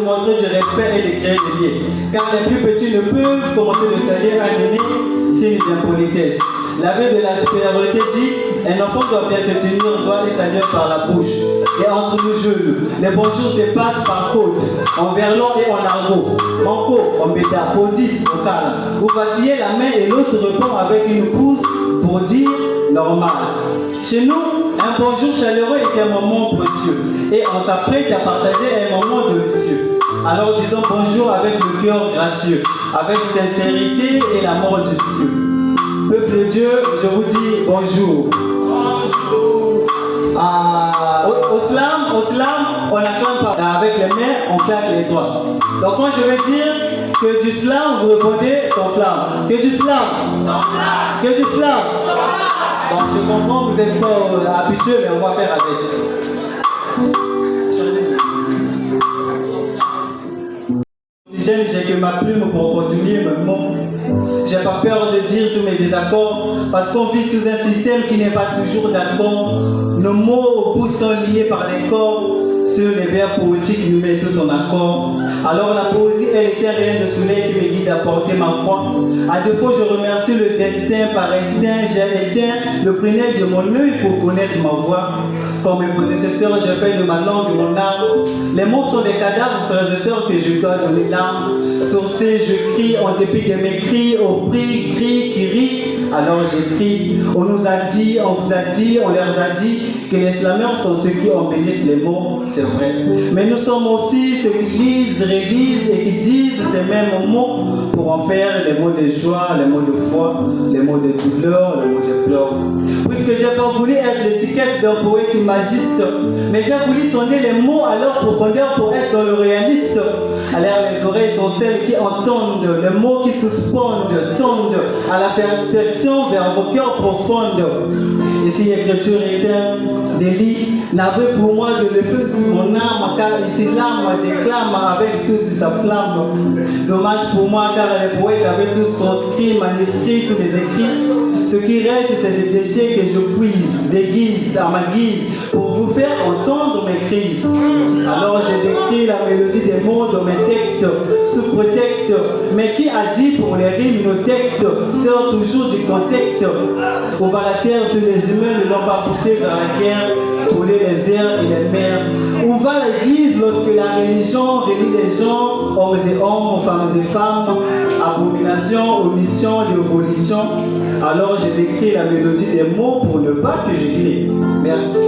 montrer du respect et de créer des liens. Car les plus petits ne peuvent commencer de saluer un aîné, signe d'impolitesse. La veille de la supériorité dit, un enfant doit bien se tenir, doit les saluer par la bouche. Et entre nous jeunes, les bonjours se passent par côte, en verlan et en argot. Manco, en bêta, posis, au calme. Vous vacillez la main et l'autre répond avec une pouce pour dire normal. Chez nous, un bonjour chaleureux est un moment précieux et on s'apprête à partager un moment délicieux. Alors disons bonjour avec le cœur gracieux, avec sincérité et l'amour de Dieu. Peuple de Dieu, je vous dis bonjour. Bonjour. Au slam, on n'acclame pas. Avec les mains, on claque les doigts. Donc quand je vais dire que du slam, vous répondez sans flamme. Que du slam. Sans flamme. Que du slam. Sans flamme. Donc je comprends, vous n'êtes pas habitués, mais on va faire avec. J'ai que ma plume pour continuer mes mots. J'ai pas peur de dire tous mes désaccords, parce qu'on vit sous un système qui n'est pas toujours d'accord. Nos mots au bout sont liés par les corps. Sur les vers poétiques nous mettent tous en accord. Alors la poésie est l'éternel de soleil qui me guide à porter ma croix. À défaut, je remercie le destin. Par instinct, j'ai éteint le prunelle de mon œil pour connaître ma voix. Comme mes prédécesseurs, j'ai fait de ma langue mon âme. Les mots sont des cadavres, frères et sœurs, que je dois donner l'âme. Sur ces, je crie en dépit de mes cris, au prix, cri, qui rit. Alors j'écris, on nous a dit, on vous a dit, on leur a dit que les slameurs sont ceux qui embellissent les mots, c'est vrai. Mais nous sommes aussi ceux qui lisent, révisent et qui disent ces mêmes mots pour en faire les mots de joie, les mots de foi, les mots de douleur, les mots de pleurs. Puisque j'ai pas voulu être l'étiquette d'un poète imagiste, mais j'ai voulu sonner les mots à leur profondeur pour être dans le réaliste. Alors les oreilles sont celles qui entendent, les mots qui suspendent, tendent à la perfection vers vos cœurs profondes. Et si l'écriture est un délit, n'avait pour moi de le feu mon âme, car ici l'âme déclame avec tous sa flamme. Dommage pour moi, car les poètes avaient tous transcrit, manuscrit tous les écrits. Ce qui reste, c'est des péchés que je puise, déguise à ma guise, pour vous faire entendre mes crises. Alors je décris la mélodie des mots dans mes textes, sous prétexte. Mais qui a dit pour les rimes, nos textes sortent toujours du contexte. Où va la terre sur les humains ne l'ont pas poussé vers la guerre, brûler les airs et les mers. Où va l'église lorsque la religion relie les gens, hommes et hommes, femmes et femmes, abomination, omission, dévolution. Alors je décris la mélodie des mots pour ne pas que j'écris. Merci.